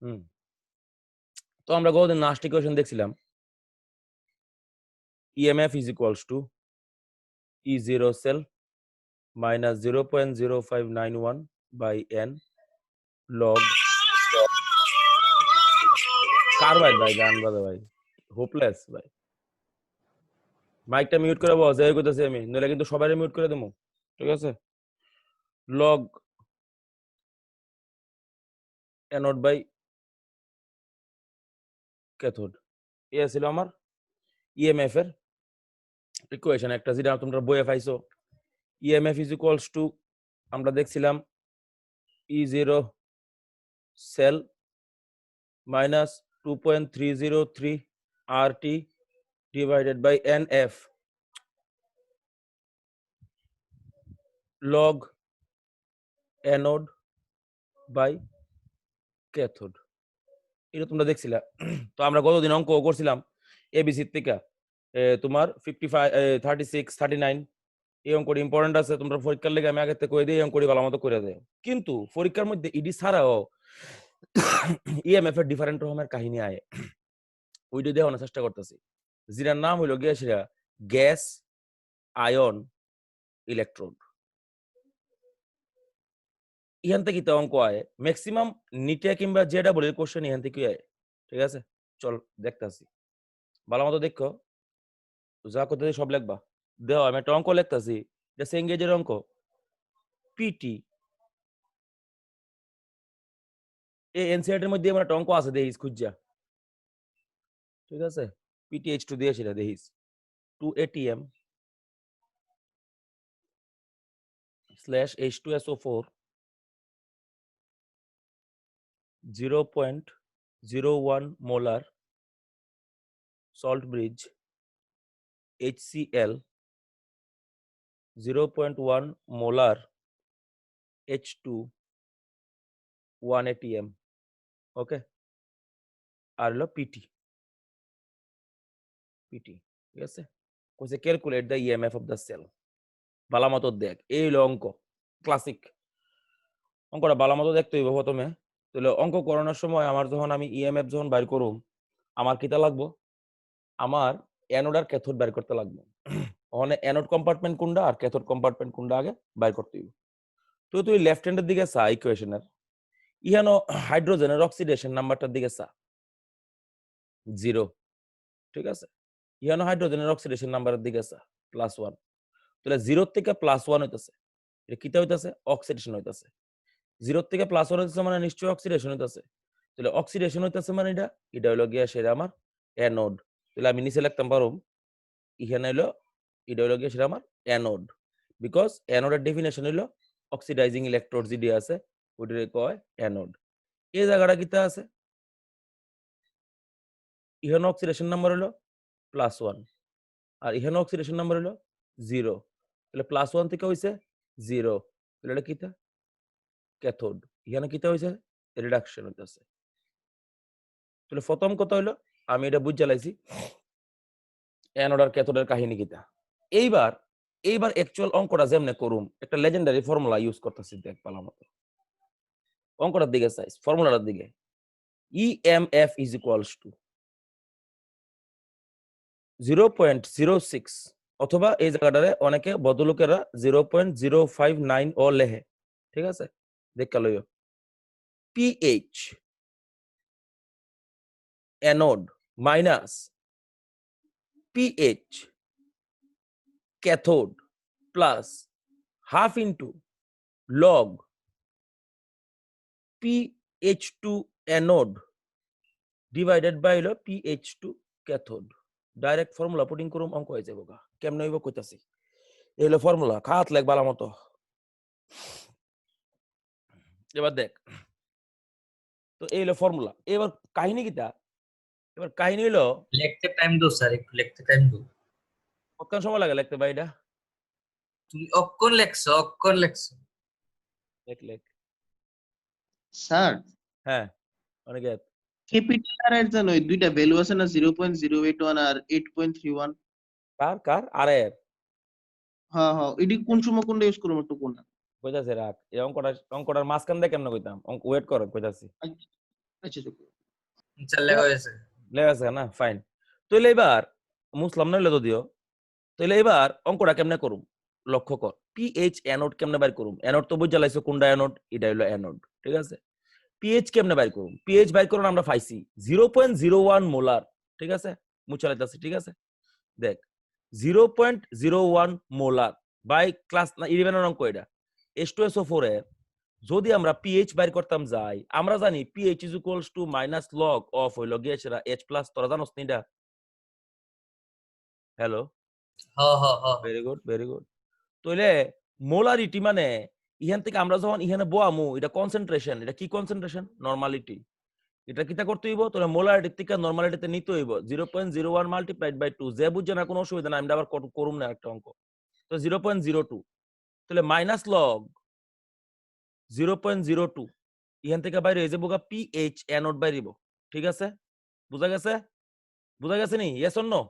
হুম। তো আমরা গতদিন লাস্ট ইকুয়েশন দেখছিলাম EMF is equals to E0 cell minus 0.0591 by n log carbide ভাই গান বাজে ভাই হোপলেস ভাই মাইকটা মিউট করে বস এই কইতাছি আমি নইলে কিন্তু সবাই মিউট করে দেবো ঠিক আছে লগ অ্যানোড বাই ক্যাথোড এই ছিল আমার ইএমএফ এর ইকুয়েশন একটা যেটা তোমরা বইয়ে পাইছো ইএমএফ ইজ ইকুয়ালস টু আমরা দেখছিলাম E0 sell minus 2.303 RT divided by NF log anode by cathode এটা তোমরা দেখছিলা তো আমরা গতদিন অঙ্ক করছিলাম এবিসি থেকে তোমার 55 36 39 এই অঙ্কটি ইম্পর্টেন্ট আছে তোমরা পরীক্ষার লেগে আমি আগে থেকে কই দিই এই অঙ্কটি ভালো মতো করে দেয় কিন্তু পরীক্ষার মধ্যে ইডি ছাড়াও ইএমএফ এর ডিফারেন্ট রকমের কাহিনী আয় ওইটা দেখানোর চেষ্টা করতেছি যেটার নাম হইলো গিয়ে সেটা গ্যাস আয়ন ইলেকট্রোড ইহান থেকে তো অঙ্ক আয় ম্যাক্সিমাম নিটে কিংবা যেটা বলে কোশ্চেন ইহান থেকে আয় ঠিক আছে চল দেখতাছি ভালো মতো দেখো যা করতে সব লিখবা দেও আমি একটা অঙ্ক লিখতাছি এটা সেঙ্গেজের অঙ্ক পিটি এই এনসিআরটি এর মধ্যে আমার একটা অঙ্ক আছে দেখিস খুঁজা ঠিক আছে পিটিএইচ2 দিয়ে সেটা দেখিস 2 ATM /H2SO4 0.01 molar salt bridge HCl 0.1 molar H2 1 ATM ওকে আর হলো পিটি ঠিক আছে কইছে calculate the EMF of the cell ভালো মতো দেখ এই হলো অঙ্ক ক্লাসিক অঙ্কটা ভালো মতো দেখতে হইব প্রথমে তাহলে অঙ্ক করানোর সময় আমার যখন আমি ইএমএফ যখন বাইর করুম আমার কিটা লাগবো আমার অ্যানোড আর ক্যাথোড বাইর করতে লাগবে ওখানে অ্যানোড কম্পার্টমেন্ট কোনটা আর ক্যাথোড কম্পার্টমেন্ট কোনটা আগে বাইর করতে হইব তো তুই লেফট হ্যান্ডের দিকে চা ইকুয়েশনের ইহানো হাইড্রোজেনের অক্সিডেশন নাম্বারটার দিকে চা 0 ঠিক আছে ইহানো হাইড্রোজেনের অক্সিডেশন নাম্বারের দিকে চা +1 তাহলে 0 থেকে +1 হইতাছে এটা কিটা হইতাছে অক্সিডেশন হইতাছে 0 থেকে +1 হইতাছে মানে নিশ্চয়ই অক্সিডেশন হইতাছে তাহলে অক্সিডেশন হইতাছে মানে এটা হলো গিয়া সেটা আমার অ্যানোড তাহলে আমি নিচে লিখতাম পারুম এখানে হলো এটা হলো গিয়া সেটা আমার অ্যানোড বিকজ অ্যানোডের ডেফিনেশন হলো অক্সিডাইজিং ইলেকট্রোড যেটি আছে ওইটারে কয় অ্যানোড এই জায়গাটা কিটা আছে ইহানো অক্সিডেশন নাম্বার হলো +1 আর ইহানো অক্সিডেশন নাম্বার হলো 0 তাহলে +1 থেকে হইছে 0 তাহলে এটা কিটা ক্যাথোড এখানে কিটা হইছে রিডাকশন হইতাছে তাহলে প্রথম কথা হলো আমি এটা বুঝ জ্বালাইছি অ্যানোড আর ক্যাথোডের কাহিনী কিটা এইবার অ্যাকচুয়াল অঙ্কটা যেমনে করুম একটা লেজেন্ডারি ফর্মুলা ইউজ করতেছি দেখ পালা মতো অঙ্কটার দিকে চাইস ফর্মুলাটার দিকে EMF is equals to 0.06 অথবা এই জায়গাটারে অনেকে বদলোকেরা 0.059 ও লেহে ঠিক আছে দেখা লইও PH anode minus PH cathode plus half into log PH2 anode divided by হলো PH2 cathode direct formula putting করুম অঙ্ক হয়ে যাবো কেমনে হইব কইতাছি এই হলো ফর্মুলা খাত লেখ বালা মতো এবার দেখ তো এই হলো ফর্মুলা এবার কাহিনী কিটা এবার কাহিনী হলো লিখতে টাইম দাও স্যার একটু লিখতে টাইম দাও কতক্ষণ সময় লাগে লিখতে ভাই এটা তুমি অক্ষর লেখছো লেখ লেখ স্যার হ্যাঁ অনেক ক্যাপিটাল আর এর জন্য ওই দুইটা ভ্যালু আছে না 0.081 আর 8.31 কার আর এর হ্যাঁ হ্যাঁ এডি কোন সময় কোনটা ইউজ করব একটু কোন কইতাছে রাখ এই অঙ্কটার মাঝখান দিয়ে কেমনে কইতাম অঙ্ক ওয়েট কর কইতাছি আচ্ছা চুপ চলে গেছে লেগে আছে না? ফাইন। তাহলে এবার মুসলাম নইলে যদিও, তাহলে এবার অঙ্কটা কেমনে করুম? লক্ষ্য কর, পিএইচ অ্যানোড কেমনে বাইর করুম? অ্যানোড তো বুঝা লাইছো কোনটা অ্যানোড? এটা হলো অ্যানোড, ঠিক আছে? পিএইচ কেমনে বাইর করুম? পিএইচ বাইর করুন আমরা পাইছি 0.01 মোলার, ঠিক আছে? মুছা লাইতাছি, ঠিক আছে? দেখ 0.01 মোলার বাই ক্লাস 11 এর অঙ্ক এটা। H2SO4 এর যদি আমরা পিএইচ বাইর করতাম যাই, আমরা জানি pH is equals to minus log of হইল গিয়ে সেটা H প্লাস, তোরা জানোস নি এটা? হ্যালো, হ হ হ ভেরি গুড, ভেরি গুড। তাহলে মোলারিটি মানে ইহান থেকে আমরা যখন ইহানে বোয়ামু, এটা কনসেন্ট্রেশন, এটা কি কনসেন্ট্রেশন? নরমালিটি। এটা কিটা করতে হইব? তোরা মোলারিটি থেকে নরমালিটিতে নিতে হইব 0.01 মাল্টিপ্লাইড বাই 2। যে বুঝছে না কোনো অসুবিধা নাই, আমি আবার করুম না একটা অঙ্ক। তো 0.02, তাহলে মাইনাস লগ 0.02 ইহান থেকে বাইরে এই যে বোকা পিএইচ অ্যানোড বাইরিব, ঠিক আছে? বুঝা গেছে? বুঝা গেছে নি? Yes or no?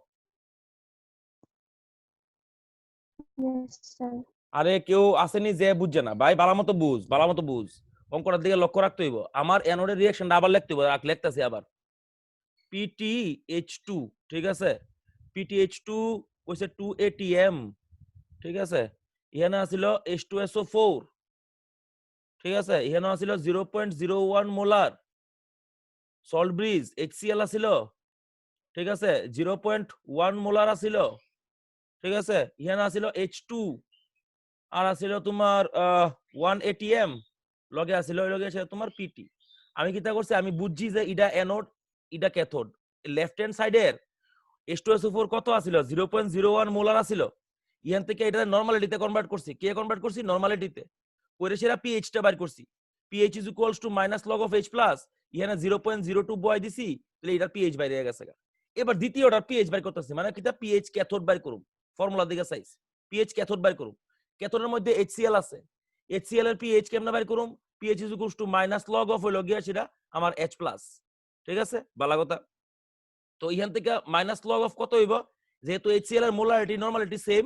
Yes, sir. আরে কেউ আসেনি যে বুঝছে না? ভাই ভালো মতো বুঝ, ভালো মতো বুঝ। অঙ্কটার দিকে লক্ষ্য রাখতে হইব। আমার অ্যানোডের রিঅ্যাকশনটা আবার লিখতে হইব, লিখতেছি আবার। PTH2, ঠিক আছে? PTH2 কইছে 2 ATM, ঠিক আছে? এখানে আছিল H2SO4, ঠিক আছে? এখানে আছিল 0.01 মোলার সল্ট ব্রিজ HCl আছিল, ঠিক আছে? 0.1 মোলার আছিল, ঠিক আছে? এখানে আছিল H2 আর আছিল তোমার 1 ATM, লগে আছিল ওই লগে আছে তোমার পিটি। আমি কিটা করছি, আমি বুঝছি যে Ida anode Ida cathode. Left hand সাইডের H2SO4 কত আছিল? 0.01 মোলার আছিল। ইহান থেকে এটা নরমালিটিতে কনভার্ট করছি। কে কনভার্ট করছি? নরমালিটিতে। কইরে সেরা পিএইচটা বাইর করছি। PH is equals to minus log of H plus, ইহানে 0.02 বয় দিছি, তাহলে এটার পিএইচ বাইরে হয়ে গেছে। এবার দ্বিতীয়টার পিএইচ বাইর করতেছি, মানে কিটা পিএইচ ক্যাথোড বাইর করুম। ফর্মুলা দিকে সাইজ পিএইচ ক্যাথোড বাইর করুম। ক্যাথোডের মধ্যে HCl আছে, HCl এর পিএইচ কেমনে বাইর করুম? PH is equals to minus log of হইল গিয়া সেটা আমার H প্লাস, ঠিক আছে? বালা কথা। তো এখান থেকে মাইনাস লগ অফ কত হইব? যেহেতু HCl এর মোলারিটি নরমালিটি সেম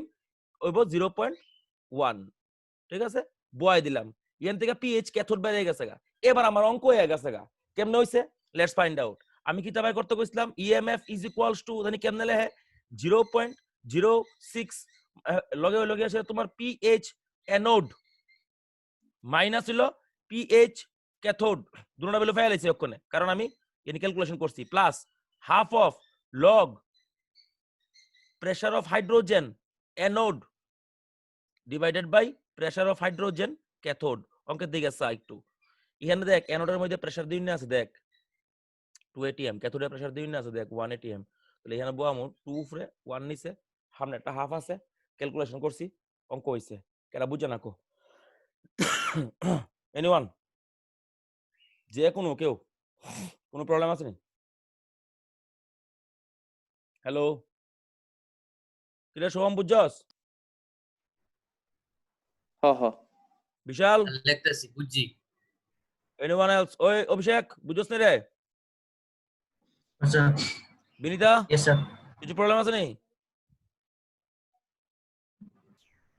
হইব 0.1, ঠিক আছে? বয় দিলাম। এখান থেকে পিএইচ ক্যাথোড বাইরে গেছে গা। এবার আমার অঙ্ক হয়ে গেছে গা। কেমনে হইছে? Let's find out. আমি কি তাবাই করতে কইছিলাম ইএমএফ ইজ ইকুয়ালস টু জানি কেমনে লেখে 0.06 লগে লগে আছে তোমার পিএইচ অ্যানোড মাইনাস হলো পিএইচ ক্যাথোড, দুটোটা ভ্যালু ফাইল আছে ওখানে, কারণ আমি এনি ক্যালকুলেশন করছি, plus half of log pressure of hydrogen anode divided by pressure of hydrogen cathode। অঙ্কের দিকে আসা একটু, এখানে দেখ অ্যানোডের মধ্যে প্রেসার দিন আছে, দেখ 2 atm, ক্যাথোডের প্রেসার দিন আছে দেখ 1 atm। তাহলে এখানে বহামু 2 উপরে 1 নিচে, সামনে একটা হাফ আছে, ক্যালকুলেশন করছি, অঙ্ক হইছে। কেরা বুঝে না কো? এনিওয়ান, যে কোনো কেউ কোনো প্রবলেম আছে নি? হ্যালো, কিরে শুভম বুঝছস? হ হ বিশাল, লিখতেছি বুঝছি এনিওয়ান এলস? ওই অভিষেক বুঝছস নি রে? আচ্ছা বিনিতা, ইয়েস স্যার কিছু প্রবলেম আছে নি?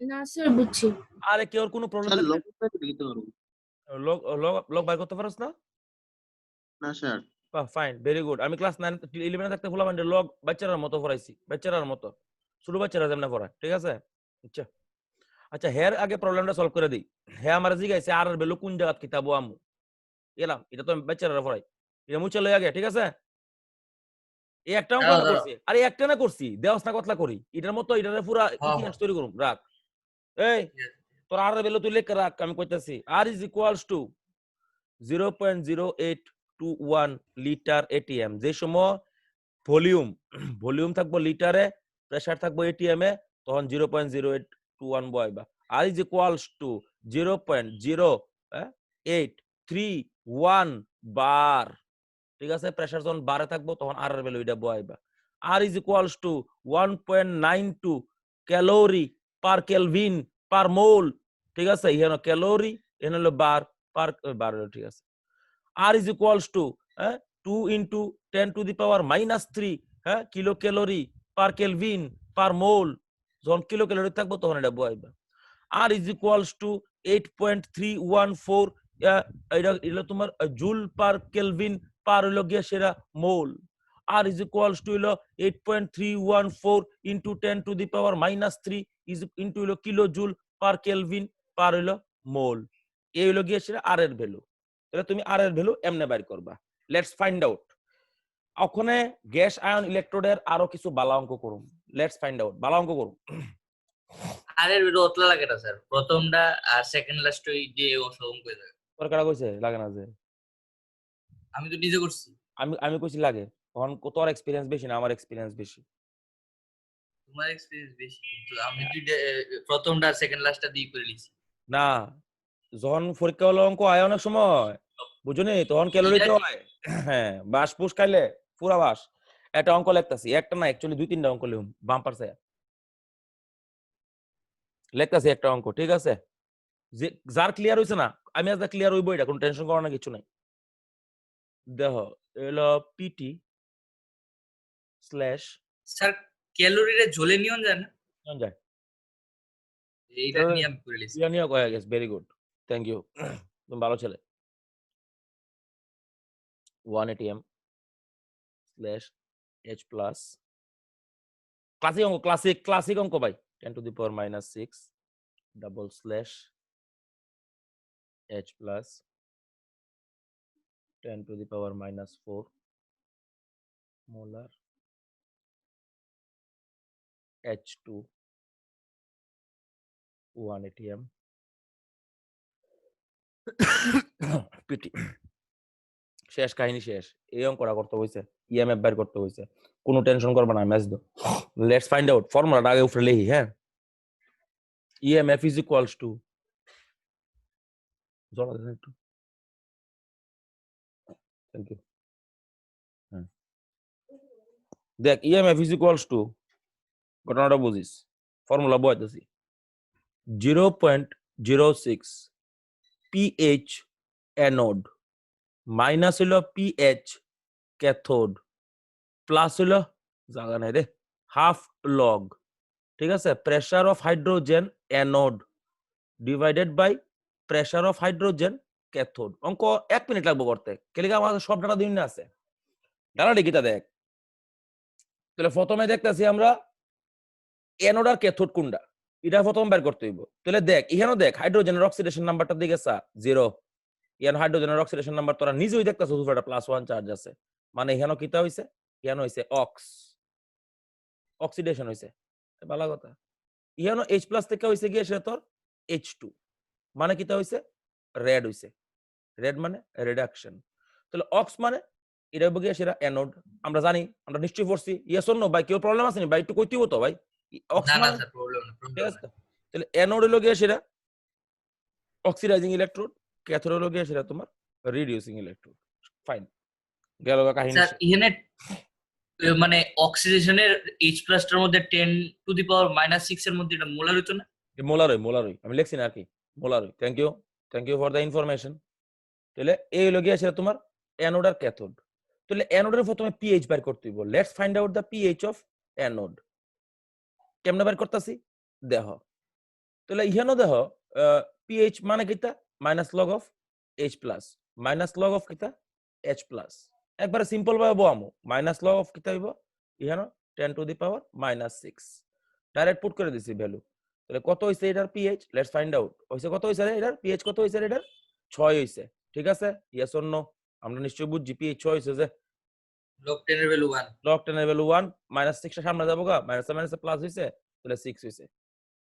না স্যার বুঝছি। আরে কেউ কোনো প্রবলেম স্যার থাকলে লগ বাইর দিতে পারবো লগ লগ লগ বাইর করতে পারছ না? না স্যার ফাইন, ভেরি গুড। আমি ক্লাস 9 11 থাকতে ফুলা মাইন্ডের লগ বাচ্চারার মতো পড়াইছি, বাচ্চারার মতো, ছোট বাচ্চারা যেমন পড়ায়, ঠিক আছে? আচ্ছা আচ্ছা, হের আগে প্রবলেমটা সলভ করে দিই। হে আমার জিগাইছে আর এর ভ্যালু কোন জায়গা কিতাবো আমু এলাম, এটা তো আমি বাচ্চারা পড়াই, এটা মুছে লই আগে, ঠিক আছে? এই একটা অঙ্ক না করছি, আরে একটা না করছি, দেওয়াস না কতলা করি, এটার মতো এটারে পুরা ইতিহাস তৈরি করুম। রাখ এই তোর আর এর ভ্যালু তুই লেখ রাখ, আমি কইতাছি R is equals to 0.0821 litre atm. যে সময় ভলিউম ভলিউম থাকবো লিটারে, প্রেসার থাকবো এটিএম এ, তখন 0.0821 বয়বা। আর ইজ ইকুয়ালস টু 0.0831 বার, ঠিক আছে? প্রেসার যখন বারে থাকবো তখন আর এর ভ্যালু এটা বয়বা। R is equals to 1.92 calorie per kelvin per mole, ঠিক আছে? এখানে ক্যালোরি, এখানে হলো বার পার বার, ঠিক আছে? R is equals to 2 into 10 to the power minus 3 kilo calorie per kelvin per mole. যখন কিলো ক্যালোরি থাকবো তখন এটা বসাইবা। R is equals to 8.314 এটা তোমার জুল পার কেলভিন পার হইলো গ্যাসের মোল। R is equals to হলো 8.314 into 10 to the power minus 3 is into হলো কিলোজুল পার কেলভিন পার হইলো মোল। এই হলো গ্যাসের R এর ভ্যালু। তাহলে তুমি R এর ভ্যালু এমনে বাইর করবা। Let's find out. ওখানে গ্যাস আয়ন ইলেকট্রোডের আরো কিছু বালা অঙ্ক করুন। Let's find out. বালা অঙ্ক করুন। আর এর ভিতরে অতলা লাগে না স্যার, প্রথমটা আর সেকেন্ড লাস্ট ওই যে অংশ করে থাকে। তোর কারা কইছে লাগে না যে? আমি তো নিজে করছি। আমি কইছি লাগে। তখন তোর এক্সপেরিয়েন্স বেশি না আমার এক্সপেরিয়েন্স বেশি। তোমার এক্সপেরিয়েন্স বেশি, কিন্তু আমি দুইটা প্রথমটা আর সেকেন্ড লাস্টটা দিয়ে করে নিছি। না, যখন পরীক্ষা হলো অঙ্ক আয় অনেক সময় বুঝুনি তখন ক্যালোরিতে হয়। হ্যাঁ, বাস পুষ খাইলে পুরা বাস। একটা অঙ্ক লিখতাছি, একটা না অ্যাকচুয়ালি দুই তিনটা অঙ্ক লিখুম বাম্পার চাই লিখতাছি একটা অঙ্ক, ঠিক আছে? যে যার ক্লিয়ার হইছে না, আমি আজ ক্লিয়ার হইব, এটা কোনো টেনশন করার না কিছু নাই। দেখো এলো পিটি স্ল্যাশ স্যার ক্যালোরিরে ঝোলে নিয়ন যায় না, যায় এইটা নিয়ে আমি করে নিছি। নিয়ে হয়ে গেছে, ভেরি গুড, থ্যাংক ইউ, তুমি ভালো ছেলে। 1 ATM slash H plus classic অঙ্ক ভাই, 10 to the power minus 6 double slash H plus 10 to the power minus 4 molar H2 1 ATM PT. শেষ কাহিনী শেষ। এই অঙ্কটা করতে হয়েছে, ইএমএফ বের করতে হয়েছে, কোনো টেনশন করবে না, ম্যাচ দাও। Let's find out. ফর্মুলাটা আগে উপরে লিখি, হ্যাঁ। ইএমএফ ইজ ইকুয়ালস টু, জলা দেন একটু, থ্যাংক ইউ। হ্যাঁ দেখ, ইএমএফ ইজ ইকুয়ালস টু, ঘটনাটা বুঝিস, ফর্মুলা বইতেছি 0.06 পিএইচ অ্যানোড মাইনাস হলো পিএইচ ক্যাথোড প্লাস হলো জায়গা নাই রে হাফ লগ, ঠিক আছে, pressure of hydrogen anode divided by pressure of hydrogen cathode. অঙ্ক 1 মিনিট লাগবে করতে, কেলিকা আমাদের সব ডাটা দিন আছে, ডাটা ডিকিটা দেখ। তাহলে প্রথমে দেখতেছি আমরা অ্যানোড আর ক্যাথোড কোনটা, এটা প্রথম বের করতে হইব। তাহলে দেখ এখানেও দেখ হাইড্রোজেনের অক্সিডেশন নাম্বারটা দিকে 0, এখানে হাইড্রোজেনের অক্সিডেশন নাম্বার তোরা নিজেই দেখতেছো উপরে +1 চার্জ আছে, মানে এখানেও কিতা হইছে, এখানে হইছে অক্সিডেশন হইছে, ভালো কথা। এখানে H+ থেকে হইছে কি সেটা তোর H2, মানে কিতা হইছে রেড হইছে, রেড মানে রিডাকশন। তাহলে অক্স মানে এটা হবে গিয়ে সেটা অ্যানোড, আমরা জানি, আমরা নিশ্চয়ই পড়ছি। ইয়েস অর নো ভাই, কেউ প্রবলেম আছে নি ভাই, একটু কইতেই হতো ভাই। অক্স না না মানে স্যার প্রবলেম না, ঠিক প্রবলেম আছে। তাহলে অ্যানোড হলো গিয়ে সেটা অক্সিডাইজিং ইলেকট্রোড, ক্যাথোড হলো গিয়ে সেটা তোমার রিডিউসিং ইলেকট্রোড। ফাইন, গেল কাহিনী স্যার শেষ। এখানে মানে অক্সিডেশনের H+ টার মধ্যে 10 টু দি পাওয়ার -6 এর মধ্যে এটা মোলার হতো না? মোলারই আমি লিখছি না আর কি, মোলারই। Thank you for the information. তাহলে এই হলো গিয়ে সেটা তোমার অ্যানোড আর ক্যাথোড। তাহলে অ্যানোডের প্রথমে পিএইচ বের করতে হইব। Let's find out the pH of anode. কেমনে বের করতেছি দেখো, তাহলে ইহানো দেখো পিএইচ মানে কিতা -log of H+, -log of কিতা H+। একবারে সিম্পল ভাবে বহামু, -log অফ কিতা হইব ইহানো 10 to the power -6, direct put করে দিছি ভ্যালু। তাহলে কত হইছে এটার পিএইচ, লেটস ফাইন্ড আউট। হইছে কত হইছে এটার পিএইচ, কত হইছে এটার 6 হইছে, ঠিক আছে। ইয়েস অর নো, আমরা নিশ্চয়ই বুঝছি পিএইচ 6 হইছে, যে লগ 10 এর ভ্যালু 1। log 10 এর ভ্যালু 1, -6 টা সামনে যাবো গা, মাইনাস প্লাস হইছে, তাহলে 6 হইছে।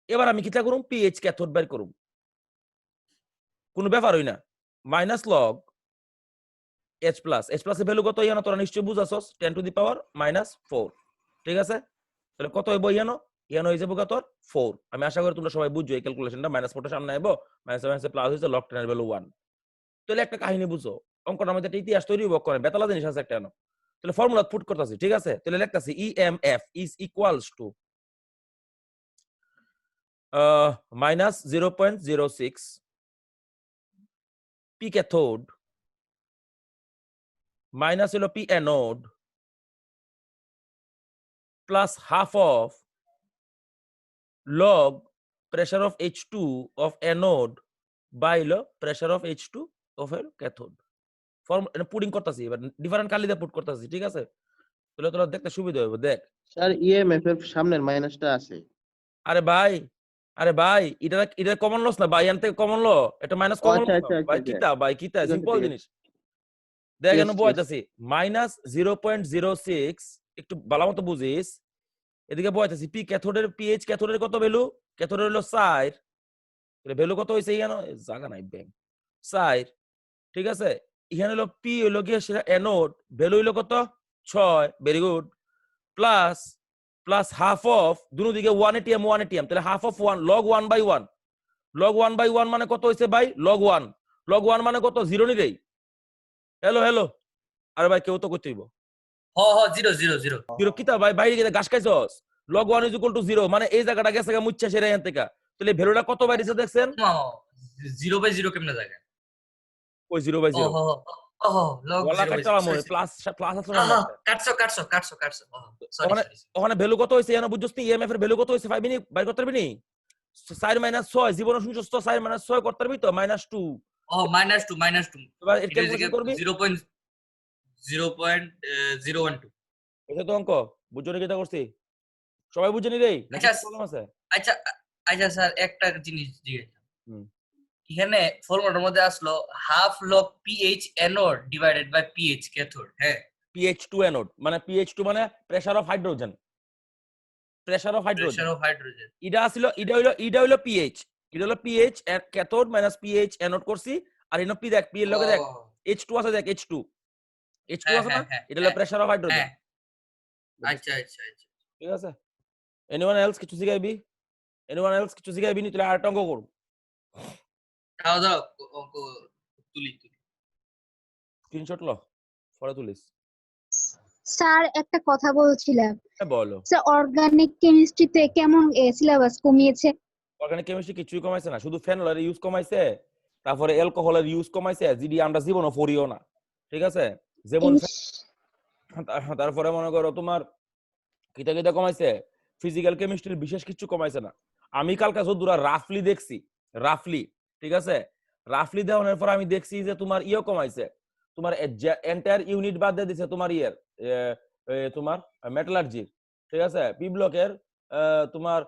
এবার আমি কিতা করুম, পিএইচ ক্যাথোড বের করুম, কোনো ব্যাপার হই না। -log H+ এর ভ্যালু কত ইয়ানো তোরা নিশ্চয়ই বুঝাছস, 10 টু দি পাওয়ার -4, ঠিক আছে। তাহলে কত হইব ইয়ানো হই যাবো কত 4। আমি আশা করি তোমরা সবাই বুঝছো এই ক্যালকুলেশনটা, -4 টা সামনে আইবো, মাইনাস প্লাস হইছে, log 10 এর ভ্যালু 1। তাহলে একটা কাহিনী বুঝো, অঙ্কটার মধ্যে একটা ইতিহাস তৈরি হইব, করে বেতালা জিনিস আছে একটা এনো। তাহলে ফর্মুলা পুট করতেছি, ঠিক আছে। তাহলে লিখতাছি EMF is equals to -0.06 P cathode minus হলো P anode plus half of log pressure of H2 of anode by হলো pressure of H2 of cathode. Form pudding করতেছি, এবার ডিফারেন্ট কালি দিয়ে পুট করতেছি, ঠিক আছে? তাহলে তোরা দেখতে সুবিধা হবে। দেখ স্যার ইএমএফ এর সামনের মাইনাসটা আছে। আরে ভাই, এটা কমন লস না ভাই, এখান থেকে কমন ল, এটা মাইনাস ও কমন আচ্ছা লস আচ্ছা আচ্ছা ভাই, আচ্ছা। কিতা ভাই, কিতা ঠিক আছে সিম্পল ঠিক আছে। জিনিস। দেখ Yes, এখানে yes. বয়াইতাছি মাইনাস 0.06, একটু ভালো মতো বুঝিস। এদিকে বয়াইতাছি পি ক্যাথোডের পিএইচ ক্যাথোডের কত ভ্যালু? ক্যাথোডের হলো 4, তাহলে ভ্যালু কত হইছে এখানে? জায়গা নাই ব্যাং 4, ঠিক আছে? এখানে হলো পি হলো গিয়ে সেটা অ্যানোড, ভ্যালু হইলো কত? 6, very good. Plus plus half of দুনো দিকে 1 এটিএম 1 এটিএম, তাহলে হাফ অফ 1 লগ 1/1, লগ 1/1 মানে কত হইছে ভাই? লগ 1, লগ 1 মানে কত? 0 নি দেই। হ্যালো হ্যালো, আরে ভাই কেউ তো করতে হইব। হ 0 0 কিতা ভাই, বাইরে গিয়ে ঘাস খাইছস? লগ 1 ইজ ইকুয়াল টু 0 মানে এই জায়গাটা গেছে গা মুচ্ছা সেরা এখান থেকে, তাহলে ভ্যালুটা কত বাইরেছে দেখছেন? 0/0 কেমনে জায়গা? ওই 0/0 লগ ওয়ালা 0/0 কাটলাম, সরি ওই সরি প্লাস প্লাস আছে না একটা। কাটছো সরি ওখানে সরি ওখানে ভ্যালু কত হইছে জানো বুঝছস নি? ইএমএফ এর ভ্যালু কত হইছে 5 মিনিট বাইর করতে পারবি নি? 4 - 6 জীবন শুনছস তো? 4 - 6 করতে পারবি তো? -2। -2 এবার এর এটা ক্যালকুলেশন করবি, 0.012 এটা তো অঙ্ক বুঝছো নি? কেটা করছি সবাই বুঝে নি রে, নাকি আচ্ছা প্রবলেম আছে? আচ্ছা আচ্ছা স্যার একটা জিনিস জিজ্ঞেস, হুম। এখানে ফর্মুলার মধ্যে আসলো half log PH anode divided by PH cathode, হ্যাঁ PH2 অ্যানোড মানে PH2 মানে pressure of hydrogen, pressure of hydrogen. Pressure of hydrogen. এটা হইলো পিএইচ, এটা হলো PH cathode minus PH anode করছি। আর এনো পি দেখ, পি এর লগে দেখ H2 আছে, দেখ H2 হ্যাঁ আছে না? হ্যাঁ হ্যাঁ এটা হলো প্রেসার অফ হাইড্রোজেন, হ্যাঁ আচ্ছা আচ্ছা আচ্ছা ঠিক আছে? এনিওয়ান এলস কিছু শিখাইবি? এনিওয়ান এলস কিছু শিখাইবি নি? তাহলে আরেকটা অঙ্ক করব। দাও অঙ্ক তুলি স্ক্রিনশট ল, পরে তুলিস। স্যার একটা কথা বলছিলাম, হ্যাঁ বলো। স্যার অর্গানিক কেমিস্ট্রিতে কেমন সিলেবাস কমিয়েছে? অর্গানিক কেমিস্ট্রি কিছুই কমাইছে না, শুধু ফেনলের ইউজ কমাইছে, তারপরে অ্যালকোহলের ইউজ কমাইছে, জিডি আমরা জীবনও পড়িও না, ঠিক আছে? যেমন তারপরে মনে করো তোমার কিতা কিতা কমাইছে, ফিজিক্যাল কেমিস্ট্রির বিশেষ কিছু কমাইছে না। আমি কালকে যদুরা রাফলি দেখছি, রাফলি, ঠিক আছে? রাফলি দেওয়ানোর পর আমি দেখছি যে তোমার ইয়ে কমাইছে, তোমার এন্টায়ার ইউনিট বাদ দিয়ে দিছে তোমার ইয়ের তোমার মেটালার্জির, ঠিক আছে? পি ব্লকের তোমার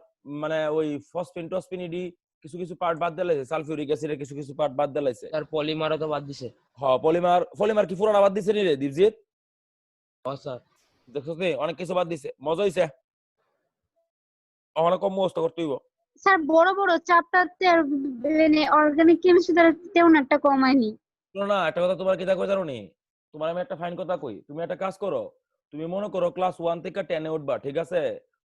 মানে ওই ফসফিন টসফিনিডি কিছু কিছু পার্ট বাদ দিলাইছে, সালফিউরিক অ্যাসিডের কিছু কিছু পার্ট বাদ দিলাইছে। তার পলিমারও তো বাদ দিছে। হ্যাঁ পলিমার কি পুরাটা বাদ দিছে নি রে দীপজিৎ? স্যার দেখছো নি অনেক কিছু বাদ দিছে, মজা হইছে। অনেক কম মুখস্থ করতে হইব। স্যার বড় বড় চ্যাপ্টারতে মানে অর্গানিক কেমিস্ট্রি দ্বারা তেমন একটা কমায়নি। শোনো না, একটা কথা তোমার কিতা কই জানো নি? তোমার আমি একটা ফাইন কথা কই, তুমি একটা কাজ করো, তুমি মনে করো ক্লাস 1 থেকে 10 এ উঠবা, ঠিক আছে?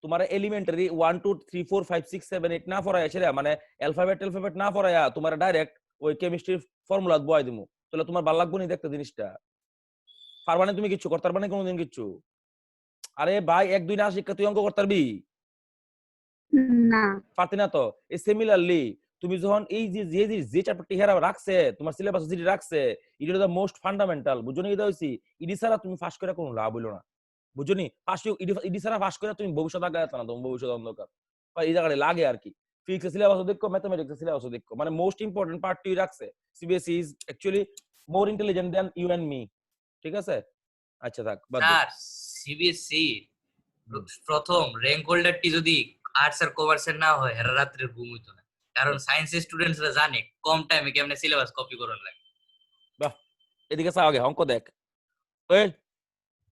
তোমার এলিমেন্টারি 1 2 3 4 5 6 7 8 না পড়ায় সেরা মানে অ্যালফাবেট না পড়ায়া তোমার ডাইরেক্ট ওই কেমিস্ট্রির ফর্মুলা বয় দিমু, তাহলে তোমার ভালো লাগবে নি দেখতে জিনিসটা? পারবা না তুমি কিচ্ছু করতে পারবা না কোনোদিন কিচ্ছু? আরে ভাই 1 2 না শিক্ষা তুই অঙ্ক করতে পারবি? না পারতি না তো। এই সিমিলারলি তুমি যখন এই যে চ্যাপ্টারটি হেরা রাখছে তোমার সিলেবাস যেটি রাখছে, it is the most fundamental, বুঝছো নি? এটা হইছি ইডি ছাড়া তুমি পাস করে কোনো লাভ হইলো না, বুঝছো নি? ইডি ছাড়া পাস করে তুমি ভবিষ্যৎ আগায় না, তোমার ভবিষ্যৎ অন্ধকার। এই জায়গায় লাগে আর কি। ফিজিক্স সিলেবাস দেখো, ম্যাথমেটিক্স সিলেবাস দেখো, মানে মোস্ট ইম্পর্টেন্ট পার্ট তুই রাখছে। CBSE is actually more intelligent than you and me, ঠিক আছে? আচ্ছা থাক বাদ দে। স্যার সিবিএসসি প্রথম র্যাঙ্ক হোল্ডারটি যদি আর্টস আর কমার্সের না হয় এরা রাত্রে ঘুম হইতো না, কারণ সায়েন্সের স্টুডেন্টসরা জানে কম টাইমে কেমনে সিলেবাস কপি করার লাগে। বাহ, এদিকে চা, আগে অঙ্ক দেখ। ওই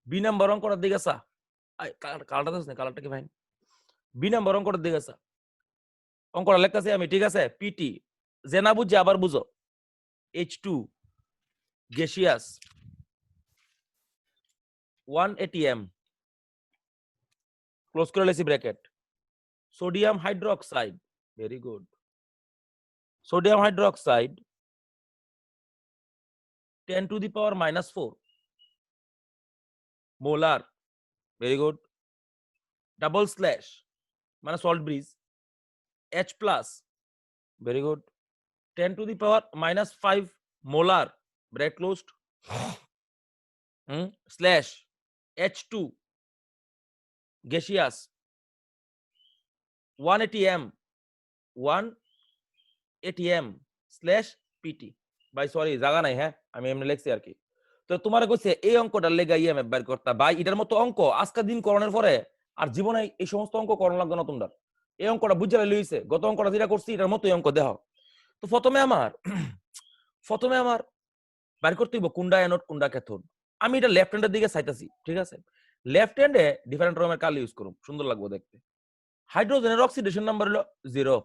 বি নাম্বার অঙ্কটার দিকে চা, কালারটা দেখ না, কালারটা কি ভাই? বি নাম্বার অঙ্কটার দিকে চা, অঙ্কটা লেখতেছি আমি, ঠিক আছে? পিটি যে না বুঝছে আবার বুঝো। H2 গ্যাসিয়াস 1 atm ক্লোজ করে লেছি bracket, sodium hydroxide, very good, sodium hydroxide 10 to the power -4 molar, very good, double slash মানে salt bridge, H plus, very good, 10 to the power -5 molar, bracket closed, slash H2 gaseous 1 atm slash PT. ভাই sorry জায়গা নাই, হ্যাঁ আমি এমনি লিখছি আর কি। তো তোমার কইছে এই অঙ্কটার লেগা ইএমএফ বের করতা ভাই, এটার মতো অঙ্ক আজকের দিন করণের পরে আর জীবনে এই সমস্ত অঙ্ক করণ লাগবে না তোমরা। এই অঙ্কটা বুঝে লইছে, গত অঙ্কটা যেটা করছি এটার মতোই অঙ্ক দেখাও। তো প্রথমে আমার বের করতে হইব কোনটা অ্যানোড কোনটা ক্যাথোড। আমি এটা লেফট হ্যান্ডের দিকে চাইতাছি, ঠিক আছে? লেফট হ্যান্ডে ডিফারেন্ট রকমের কালি ইউজ করুন, সুন্দর লাগবে দেখতে। হাইড্রোজেনের অক্সিডেশন নাম্বার হলো 0,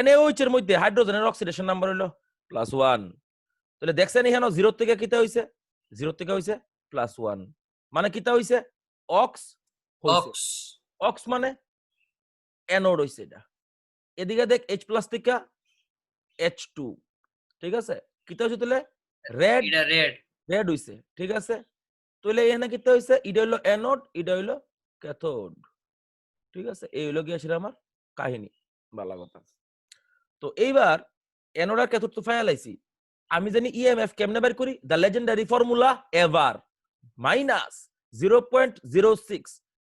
NaOH এর মধ্যে হাইড্রোজেনের অক্সিডেশন নাম্বার হলো +1। তাহলে দেখছেন এখানে 0 থেকে কিতা হইছে, 0 থেকে হইছে +1, মানে কিতা হইছে অক্স হইছে। অক্স অক্স মানে অ্যানোড হইছে এটা। এদিকে দেখ H+ থেকে H2, ঠিক আছে? কিতা হইছে তাহলে রেড এটা রেড রেড হইছে, ঠিক আছে? তাহলে এখানে কিতা হইছে, এটা হলো অ্যানোড, এটা হলো ক্যাথোড, ঠিক আছে? এই হলো গিয়ে সেটা আমার কাহিনী, ভালো কথা। তো এইবার অ্যানোড আর ক্যাথোড তো ফায়ালাইছি, আমি জানি ইএমএফ কেমনে বের করি। The legendary formula ever -0.06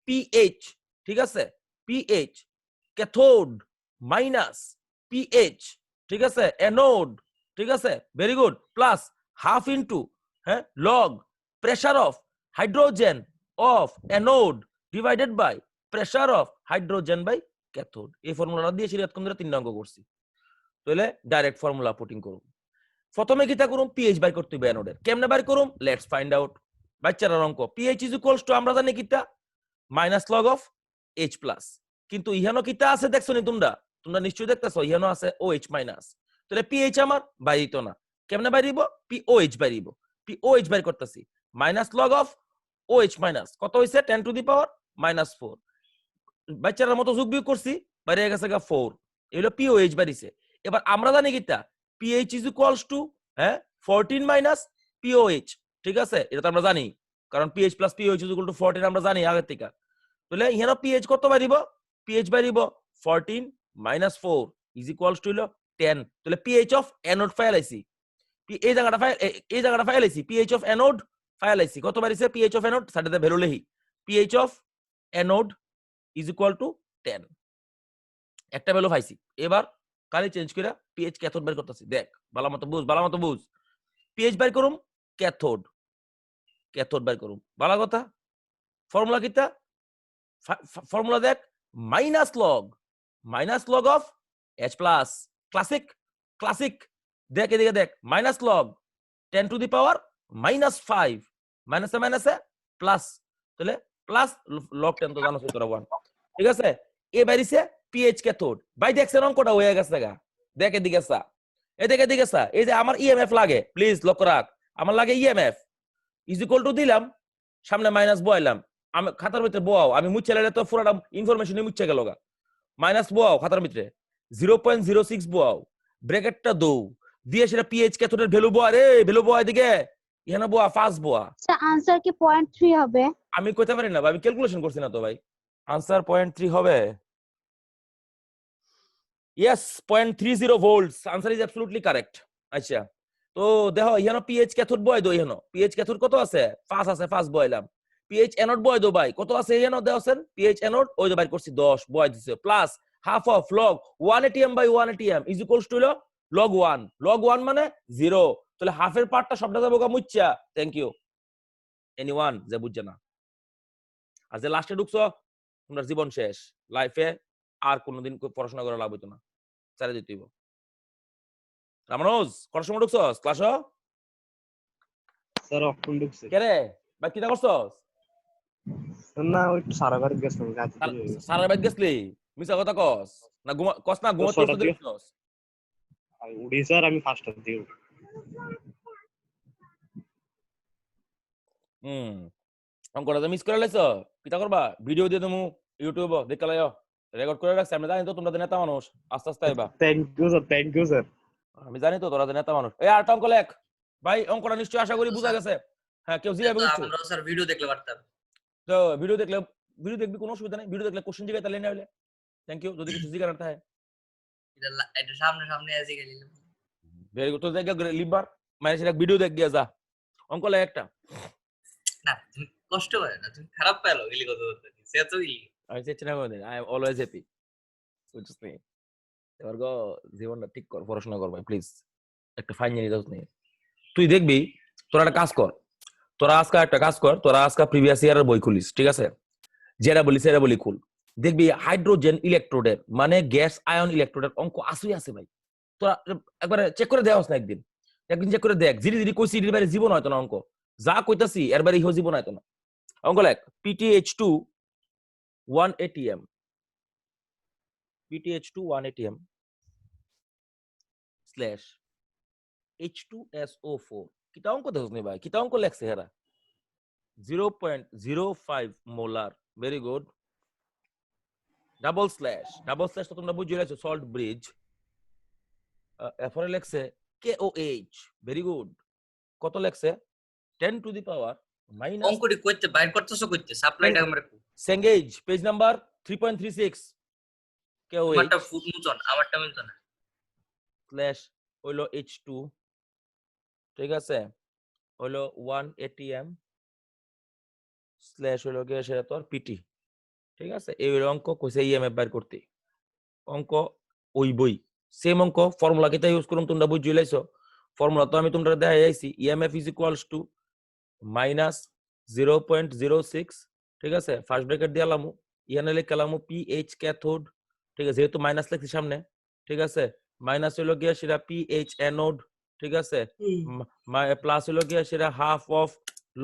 pH, ঠিক আছে? পিএইচ ক্যাথোড -পিএইচ, ঠিক আছে? অ্যানোড, ঠিক আছে? Very good. Plus half into log pressure of hydrogen of anode divided by pressure of hydrogen by cathode. এই ফর্মুলাটা দিয়ে সিরিয়াত কম ধরে 3 অঙ্ক করছি। তাহলে ডাইরেক্ট ফর্মুলা পুটিং করুন। প্রথমে কিতা করুম, পিএইচ বাই করতে হবে অ্যানোডের। কেমনে বাই করুম, লেটস ফাইন্ড আউট। বাচ্চারা অঙ্ক পিএইচ ইজ ইকুয়ালস টু আমরা জানি কিতা -log of H+, কিন্তু ইহানো কিতা আছে দেখছো নি তোমরা? তোমরা নিশ্চয়ই দেখতেছো ইহানো আছে OH-। তাহলে পিএইচ আমার বাইরিত না, কেমনে বাইরিব, POH বাইরিব। POH বাই করতেছি -log of OH- কত হইছে 10 টু দি পাওয়ার -4। বাচ্চারা মতো যোগ বিয়োগ করছি, বাইরে গেছে 4, এগুলো POH বাড়িছে। এবার আমরা জানি কিতা pH is equals to 14 - POH, ঠিক আছে? এটা তো আমরা জানি, কারণ pH plus POH is equal to 14 আমরা জানি আগের থেকে। তাহলে এখানে pH কত বাড়িব, pH বাড়িব 14 - 4 is equals to 10। তাহলে pH of anode ফাইলাইছি, এই জায়গাটা ফাইলাইছি pH of anode ফাইলাইছি, কত বাড়িছে pH of anode, সাইডে ভ্যালু লিখি। pH of anode is equal to 10, একটা ভ্যালু পাইছি। এবার কালি চেঞ্জ করে পিএইচ ক্যাথোড বের করতেছি। দেখ ভালো মতো বুঝ। পিএইচ বের করুম, ক্যাথোড বের করুম, ভালো কথা। ফর্মুলা কিটা, ফর্মুলা দেখ -log অফ H+, ক্লাসিক। দেখ এদিকে দেখ -log 10 টু দি পাওয়ার -5, মাইনাসে প্লাস, তাহলে প্লাস log 10 তো জানো তোরা 1, ঠিক আছে? এ বাইরিছে পিএইচ ক্যাথোড। ভাই দেখছেন অঙ্কটা হয়ে গেছে গা, দেখ এদিকে সা, এদিকে সা। এই যে আমার ইএমএফ লাগে, প্লিজ লক্ষ্য রাখ, আমার লাগে ইএমএফ ইজ ইকুয়াল টু দিলাম, সামনে মাইনাস বয়াইলাম, আমি খাতার ভিতরে বোয়াও, আমি মুছে লাইলে তো পুরোটা ইনফরমেশন মুছে গেল গা। মাইনাস বোয়াও খাতার ভিতরে 0.06 বোয়াও, ব্র্যাকেটটা দৌ দিয়ে সেটা পিএইচ ক্যাথোডের ভ্যালু বোয়া রে, ভ্যালু বোয়া এদিকে, এখানে বোয়া ফার্স্ট বোয়া। আচ্ছা আনসার কি 0.3 হবে? আমি কইতে পারি না ভাই, আমি ক্যালকুলেশন করছি না তো ভাই। আনসার 0.3 হবে। Yes, 0.30 volts. Answer is absolutely correct. আচ্ছা, তো দেখো এখানে পিএইচ ক্যাথোড বয় দো, এখানে পিএইচ ক্যাথোড কত আছে, 5 আছে, 5 বয়লাম। পিএইচ অ্যানোড বয় দো ভাই, কত আছে এখানে দেওছেন, পিএইচ অ্যানোড ওই যে বাইর করছি 10 বয় দিছে, plus half of log 1 atm by 1 atm is equals to log 1। log 1 মানে 0, তাহলে হাফের পার্টটা সবটা যাবো গা মুচ্চা। থ্যাংক ইউ এনিওয়ান যে বুঝছে না। আর যে লাস্টে ঢুকছো তোমার জীবন শেষ, লাইফে আর কোনোদিন পড়াশোনা করা লাভ হইতো না, ছেড়ে দিতে হইব। রামানুজ কটার সময় ঢুকছস ক্লাস? স্যার অক্ষণ ঢুকছে কে রে ভাই, কিটা করছস? না ওই একটু সারা বাড়ি গেছিলাম কাজে সারা বাইক গেছলি, মিছা কথা কস না, কস না ঘুমাতে ছটার দিকে। দিছস। আমি উঠি স্যার, আমি 5টার দিকে উঠি। অঙ্কটা মিস করে লাইছ, কিটা করবা, ভিডিও দিয়ে দেবো ইউটিউব দেখে লাইও, রেকর্ড করে রাখছি। আমি জানি তো তোমরা নেতা মানুষ, আস্তে আস্তে আইবা। Thank you sir. আমি জানি তো তোরা নেতা মানুষ। এই আরেকটা অঙ্ক লেখ ভাই, অঙ্কটা নিশ্চয়ই আশা করি বুঝা গেছে। হ্যাঁ, কেউ জিজ্ঞাসা করছো? আমরা স্যার ভিডিও দেখলে পারতাম। তো ভিডিও দেখবি, কোনো অসুবিধা নেই। ভিডিও দেখলে কোশ্চেন জিজ্ঞাসা তাহলে না হলে থ্যাংক ইউ, যদি কিছু জিজ্ঞাসা থাকে। এটা সামনে এসে গেলি ভেরি গুড। তো দেখ লিবার মানে সেটা ভিডিও দেখ গিয়া যা, অঙ্ক লেখ একটা। না, তুমি কষ্ট করে না, তুমি খারাপ পেলো গেলি কত সে তো আমি চেষ্টা না করে, আই এম অলওয়েজ হ্যাপি। বুঝছিস নি? এবার গো জীবনটা ঠিক কর, পড়াশোনা কর ভাই প্লিজ, একটা ফাইন নিয়ে যাস নি। তুই দেখবি তোরা একটা কাজ কর, তোরা আজকে প্রিভিয়াস ইয়ারের বই খুলিস, ঠিক আছে? যেটা বলি সেটা বলি খুল, দেখবি হাইড্রোজেন ইলেকট্রোডের মানে গ্যাস আয়ন ইলেকট্রোডের অঙ্ক আসুই আছে ভাই। তোরা একবারে চেক করে দেওয়াস না, একদিন চেক করে দেখ। জিরি জিরি কইছি এর বাইরে জীবন হয়তো না অঙ্ক, যা কইতাছি এর বাইরে ইহো জীবন হয়তো না। অঙ্ক লেখ PTH2 1 ATM, PTH2 1 ATM slash H2SO4। কিতা অঙ্ক দেখছ নি ভাই, কিতা অঙ্ক লেখছে হেরা? 0.05 molar, very good. Double slash তো তোমরা বুঝিয়ে রাখছো, সল্ট ব্রিজ। এরপরে লেখছে KOH, ভেরি গুড। কত লেখছে? 10 টু দি পাওয়ার মাইনাস। অঙ্কটি কইতে বাইর করতেছো কইতে সাপ্লাইটা আমরা সেঙ্গেজ পেজ নাম্বার 3.36 আমারটা KOH ফুট মুচন, আমারটা মিলতো না। স্ল্যাশ হইলো H2, ঠিক আছে, হইলো 1 ATM স্ল্যাশ হইলো গিয়ে সেটা তোর PT, ঠিক আছে? এই অঙ্ক কইছে EMF বাইর করতে। অঙ্ক ওই বই সেম অঙ্ক, ফর্মুলা কিতা ইউজ করুম তোমরা বুঝি লাইছো। ফর্মুলা তো আমি তোমরা দেখাই আইছি, EMF is equals to minus 0.06, ঠিক আছে? ফার্স্ট ব্র্যাকেট দিয়ে আলামু, ইহানে লিখলামু PH ক্যাথোড, ঠিক আছে, যেহেতু মাইনাস লিখছি সামনে, ঠিক আছে? মাইনাস হইলো গিয়া সেটা PH অ্যানোড, ঠিক আছে? প্লাস হইলো গিয়া সেটা হাফ অফ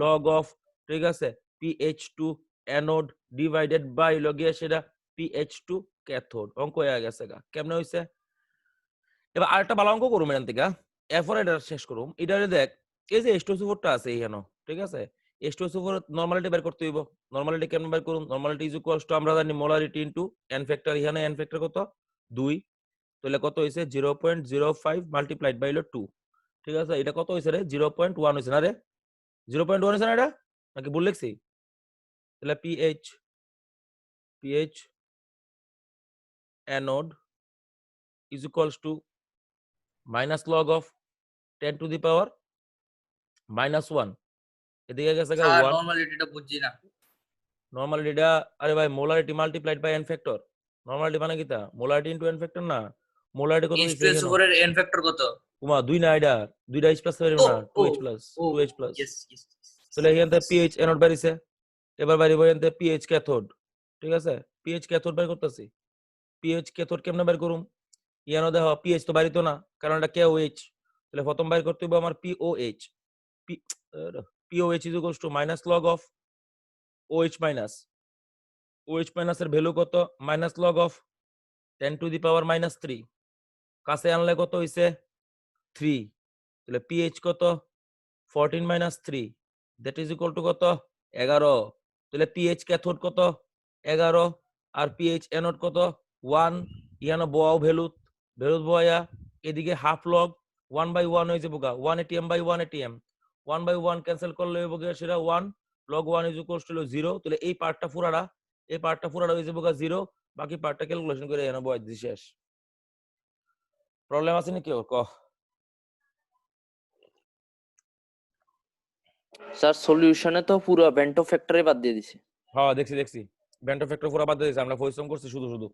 লগ অফ, ঠিক আছে, PH2 অ্যানোড ডিভাইডেড বাই হইলো গিয়া সেটা PH2 ক্যাথোড। অঙ্ক হয়ে গেছে গা, কেমনে হইছে? এবার আরেকটা ভালো অঙ্ক করুম এখান থেকে, এরপর এটা শেষ করুম। এটা দেখ, এই যে H2SO4 টা আছে এখানে, ঠিক আছে? H2SO4 নরমালিটি বের করতে হইব। নরমালিটি কেমনে বের করুম? নরমালিটি ইজ ইকুয়ালস টু আমরা জানি মোলারিটি ইনটু n ফ্যাক্টর। এখানে n ফ্যাক্টর কত? 2, তাহলে কত হইছে? 0.05 মাল্টিপ্লাইড বাই 2, ঠিক আছে? এটা কত হইছে রে? 0.1 হইছে না রে? 0.1 হইছে না এটা, নাকি ভুল লিখছি? তাহলে PH anode is equals to minus log of 10 to the power minus 1, এদিকে গেছে গা স্যার 1। নরমালিটিটা বুঝছি না। নরমালিটিটা, আরে ভাই molarity multiplied by n factor. Normality মানে কিটা? মোলারিটি ইনটু n ফ্যাক্টর না। মোলারিটি কত দিছে এখানে? H2SO4 এর n ফ্যাক্টর কত? তোমা 2 না, এটা 2টা H প্লাস বেরিব ও না, ও 2H প্লাস, ও 2H প্লাস। Yes yes. তাহলে এখান থেকে PH অ্যানোড বেরিছে, এবার বাইরে এখান থেকে PH ক্যাথোড, ঠিক আছে? PH ক্যাথোড বের করতেছি। PH ক্যাথোড কেমনে বের করুম? ইয়ানো দেখো PH তো বাইরিতো না, কারণ এটা KOH। তাহলে প্রথম বাইর করতে হবে আমার POH। POH is equals to minus log of OH minus। OH minus এর ভ্যালু কত? Minus log of 10 to the power minus 3, কাছে আনলে কত হইছে? 3। তাহলে PH কত? 14 minus 3, that is equal to কত? 11। তাহলে PH ক্যাথোড কত? 11, আর PH অ্যানোড কত? 1। ইয়ানো বয়াও ভ্যালু বয়া, এদিকে হাফ লগ 1/1 হয়ে যাবো গা, 1 ATM বাই 1 ATM, 1/1 ক্যান্সেল করলে হইব গিয়া সেটা 1, লগ 1 ইজ ইকুয়ালস টু 0। তাহলে এই পার্টটা পুরাটা হয়ে যাবো গা 0, বাকি পার্টটা ক্যালকুলেশন করে এনে বয় দিছি, শেষ। প্রবলেম আছে নাকি ওর? ক। স্যার সলিউশনে তো পুরো বেন্টো ফ্যাক্টরি বাদ দিয়ে দিছে। হ্যাঁ দেখছি বেন্টো ফ্যাক্টর পুরো বাদ দিয়েছে, আমরা পরিশ্রম করছি শুধু।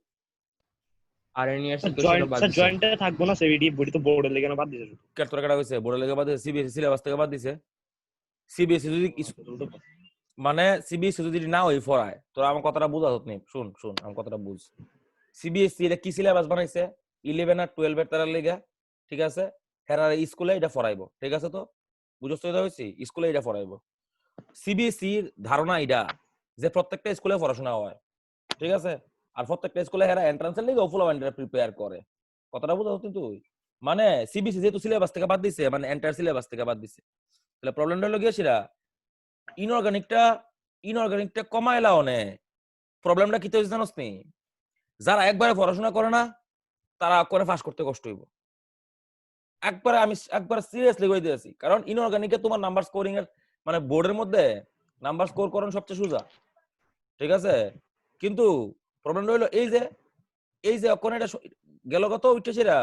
আর এন ইয়ার জয়েন্ট স্যার জয়েন্টে থাকবো না, সেভিডি বডি তো বোর্ডের লেগে না বাদ দিয়েছে। কাটতরা কাটা হইছে, বোর্ডের লেগে বাদ দিয়েছে, সিবিএসসি সিলেবাস থেকে বাদ দিছে। সিবিএসসি যদি মানে সিবিএসসি যদি না হই ফরায়, তোরা আমার কথাটা বুঝা হত নি। শুন আমার কথাটা বুঝ। সিবিএসসি এটা কি সিলেবাস বানাইছে? 11 আর 12 এর তার লেগে, ঠিক আছে? হেরা স্কুলে এটা পড়াইবো, ঠিক আছে? তো বুঝছ এটা হইছে, স্কুলে এটা পড়াইবো। সিবিএসসি এর ধারণা এটা যে প্রত্যেকটা স্কুলে পড়াশোনা হয়, ঠিক আছে? আর প্রত্যেকটা স্কুলে হেরা এন্ট্রান্সের লেগে ফুল এন্ট্রান্স প্রিপেয়ার করে। কথাটা বুঝা হত তুই? মানে সিবিএসসি যেহেতু সিলেবাস থেকে বাদ দিছে, মানে এন্টার সিলেবাস থেকে বাদ দিছে, তাহলে প্রবলেমটা হলো গিয়ে সেটা ইনঅর্গানিকটা কমাইলা অনে। প্রবলেমটা কি হইছে জানোস নি? যারা একবারে পড়াশোনা করে না তারা করে পাস করতে কষ্ট হইব। আমি একবার সিরিয়াসলি কই দিয়েছি, কারণ ইনঅর্গানিকে তোমার নাম্বার স্কোরিং এর মানে বোর্ডের মধ্যে নাম্বার স্কোর করন সবচেয়ে সোজা, ঠিক আছে? কিন্তু প্রবলেমটা হলো এই যে কোন এটা গেল কত উঠছে সেটা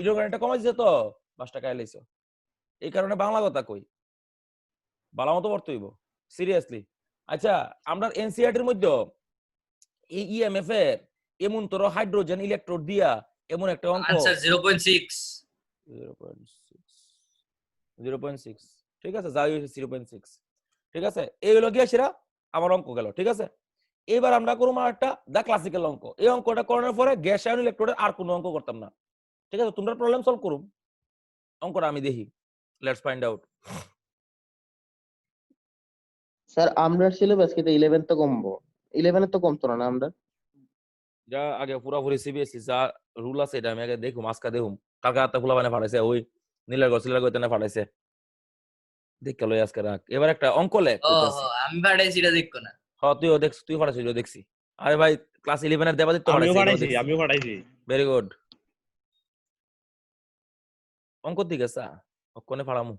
ইনঅর্গানিকটা কমাই দিছে তো 5 টাকা এলাইছো। এই কারণে বাংলা কথা কই, ভালো মতো পড়তে হইব সিরিয়াসলি। আচ্ছা, আমরা এনসিইআরটির মধ্যে এই ইএমএফ এর এমন তোর হাইড্রোজেন ইলেকট্রোড দিয়া এমন একটা অঙ্ক आंसर 0.6 0.6 ঠিক আছে, যা হয়েছে 0.6, ঠিক আছে। এই হলো গিয়ে সেটা আমার অঙ্ক গেল, ঠিক আছে। এবার আমরা করবো একটা দা ক্লাসিক্যাল অঙ্ক। এই অঙ্কটা করার পরে গ্যাস আয়ন ইলেকট্রোডের আর কোনো অঙ্ক করতাম না, ঠিক আছে। তোমরা প্রবলেম সলভ করুম, অঙ্কটা আমি দেখি, লেটস ফাইন্ড আউট। স্যার আমরা সিলেবাস কিন্তু 11 তো কমবো, 11 তো কমতো না আমরা। যা আগে পুরাপুরি সিবিএসসি যা রুল আছে এটা আমি আগে দেখুম, আজকা দেখুম। কালকে রাতে ফুলা বানে ফাটাইছে, ওই নীলাগড় সিলাগড় তেনে ফাটাইছে, দেখে লই আজকে রাখ। এবার একটা অঙ্ক লেখ ও কইতাছি। আমি পাঠাইছি এটা দেখো না। হ্যাঁ তুইও দেখছিস, তুই ফাটাইছিস, দেখছি। আরে ভাই ক্লাস 11 এর দেবাদিত্য আমিও ফাটাইছে, পাঠাইছি ভেরি গুড। অঙ্ক দিকে সা কোনে ফাড়ামু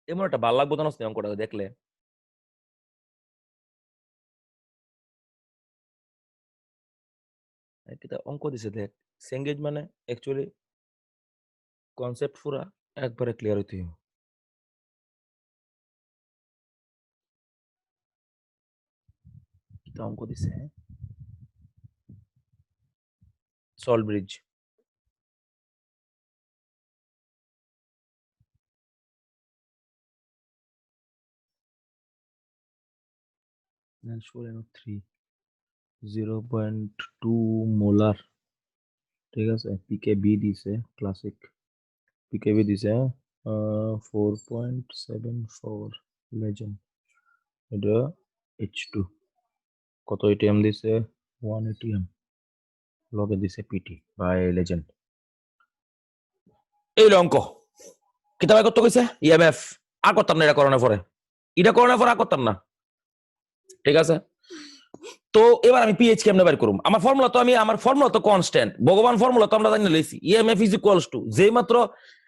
এমন একটা ভাল লাগবো জানোস নি অঙ্কটা দেখলে। এটা অঙ্ক দিছে দেখ, সেঙ্গেজ মানে অ্যাকচুয়ালি কনসেপ্ট পুরা একবারে ক্লিয়ার হইতে হইব। এটা অঙ্ক দিছে সল্ট ব্রিজ। NaN3 0.2 মোলার, ঠিক আছে। পিকেবি দিছে ক্লাসিক, পিকেবি দিছে 4.74 লেজেন্ড, এটা H2 কত এটিএম দিছে 1 এটিএম, লগে দিছে পিটি বাই লেজেন্ড। এই অঙ্ক কিতাবে কত কইছে ইএমএফ আর করতাম না, এটা করোনার পরে, এটা করোনার পরে আর করতাম না, ঠিক আছে। তো এবার আমি পিএইচ কেমনে বের করব? আমার ফর্মুলা তো কনস্ট্যান্ট, ভগবান ফর্মুলা তো আমরা জানি লইছি। ইএমএফ ইজ ইকুয়ালস টু, যেই মাত্র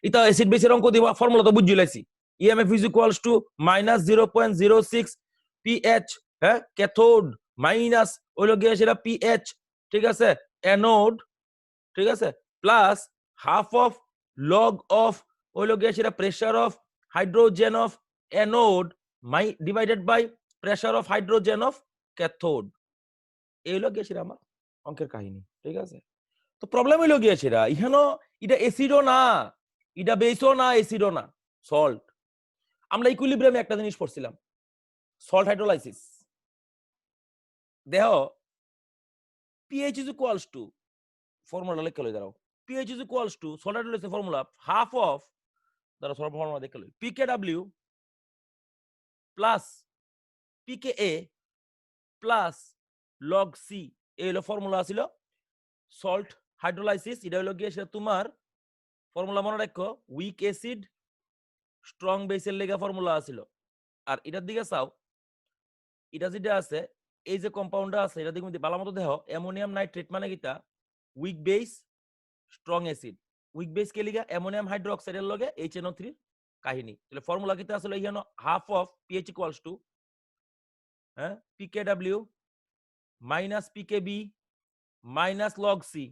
এটা অ্যাসিড বেসের অঙ্ক দিব ফর্মুলা তো বুঝি লাইছি। EMF is equals to -0.06 PH, হ্যাঁ, ক্যাথোড মাইনাস হইলো গিয়ে সেটা পিএইচ, ঠিক আছে, অ্যানোড, ঠিক আছে, plus half of log of হইলো গিয়ে সেটা pressure of hydrogen of anode divided by pressure of hydrogen of cathode. এই হলো গিয়ে সেটা আমার অঙ্কের কাহিনী, ঠিক আছে। তো প্রবলেম হইলো গিয়ে সেটা ইহানো এটা অ্যাসিডও না, এটা বেসও না, অ্যাসিডও না, সল্ট। আমরা ইকুইলিব্রিয়ামে একটা জিনিস পড়ছিলাম, সল্ট হাইড্রোলাইসিস। দেখো pH is equals two, formula লিখে লই দাঁড়াও, pH is equals two salt hydrolysis formula half of, দাঁড়াও সব ফর্মুলা দেখে লই, পিকেডব্লিউ plus pKa plus log C, এই হলো ফর্মুলা ছিল সল্ট হাইড্রোলাইসিস। এটা হলো গিয়ে সেটা তোমার ফর্মুলা মনে রাখো, উইক অ্যাসিড স্ট্রং বেসের লেগা ফর্মুলা আছিল। আর এটার দিকে চাও, এটা যেটা আছে এই যে কম্পাউন্ডটা আছে এটা দিকে ভালো মতো দেখো, অ্যামোনিয়াম নাইট্রেট মানে কিটা weak base strong acid, weak base কে লিগা অ্যামোনিয়াম হাইড্রোক্সাইডের লগে HNO3 কাহিনী। তাহলে ফর্মুলা কিটা আসলে ইহানো half of pH equals to, হ্যাঁ, পিকেডব্লিউ minus pKb minus log C,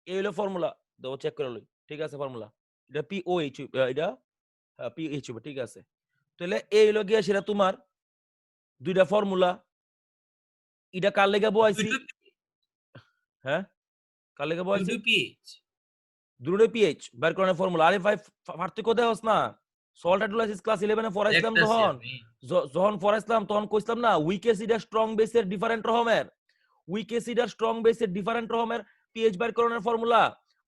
এই হলো ফর্মুলা, দাও চেক করে লই, ঠিক আছে। ফর্মুলা এটা পিওএইচ, এটা পিএইচ হবে, ঠিক আছে। তাহলে এই হলো গিয়া সেটা তোমার দুইটা ফর্মুলা। এটা কার লেগে বয়াইছি, হ্যাঁ, কার লেগে বয়াইছি, দুটোই পিএইচ বের করার ফর্মুলা। আরে ভাই পার্থক্য দেওস না, সল্ট হাইড্রোলাইসিস ক্লাস 11 এ পড়াইছিলাম, যখন পড়াইছিলাম তখন কইছিলাম না উইক অ্যাসিড আর স্ট্রং বেসের ডিফারেন্ট রকমের, উইক অ্যাসিড আর স্ট্রং বেসের ডিফারেন্ট রকমের পিএইচ বের করার ফর্মুলা,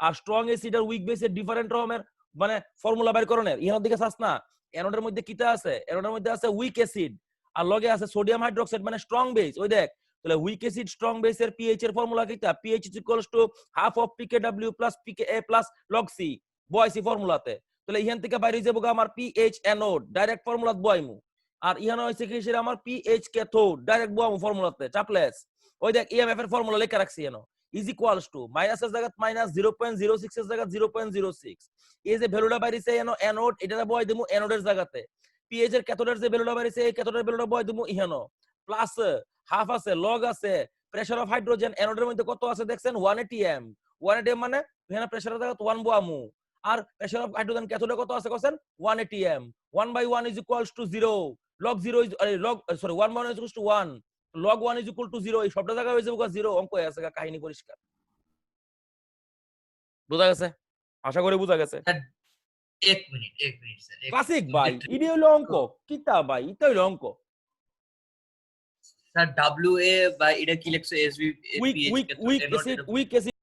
আর স্ট্রং অ্যাসিড আর উইক বেসের ডিফারেন্ট রকমের মানে ফর্মুলা বের করার। ইহার দিকে চাস না, অ্যানোডের মধ্যে কিটা আছে, অ্যানোডের মধ্যে আছে উইক অ্যাসিড আর লগে আছে সোডিয়াম হাইড্রোক্সাইড মানে স্ট্রং বেস। ওই দেখ, তাহলে উইক অ্যাসিড স্ট্রং বেসের পিএইচ এর ফর্মুলা কিটা, pH is equals to half of পিকেডব্লিউ plus pKa plus log C, বয়সি ফর্মুলাতে। তাহলে ইহান থেকে বাইরে যাবো আমার পিএইচ অ্যানোড, ডাইরেক্ট ফর্মুলাত বয়মু। আর ইহান হইছে কি সেটা আমার পিএইচ ক্যাথোড, ডাইরেক্ট বয়মু ফর্মুলাতে, চাপলেস। ওই দেখ ইএমএফ এর ফর্মুলা লেখা রাখছি এনো, ইজ ইকুয়ালস টু মাইনাস এর জায়গা মাইনাস 0.06 এর জায়গা 0.06, এই যে ভ্যালুটা বাইরেছে এনো অ্যানোড, এটা বয় দিমু অ্যানোডের জায়গাতে। পিএইচ এর ক্যাথোডের যে ভ্যালুটা বাইরেছে এই ক্যাথোডের ভ্যালুটা বয় দিমু ইহানো, প্লাস হাফ আছে লগ আছে প্রেসার অফ হাইড্রোজেন অ্যানোডের মধ্যে কত আছে দেখছেন 1 atm, 1 atm মানে এখানে প্রেসারের জায়গা 1 বয়ামু। আর প্রেসার অফ হাইড্রোজেন ক্যাথোডে কত আছে question 1 atm, 1 by 1 is equals to 0, log 0 is log sorry 1 by 1 is equals to 1, log 1 is equal to 0, এই সবটা জায়গা হইছে 0, অঙ্ক হয়ে আছে, কাহিনী পরিষ্কার। বুঝা গেছে? আশা করি বুঝা গেছে। এক মিনিট স্যার ক্লাসিক ভাই ইডি হলো অঙ্ক কিতা ভাই ইতা হলো অঙ্ক স্যার ডাব্লিউ এ বা এটা কি লিখছো এসবি উইক অ্যাসিড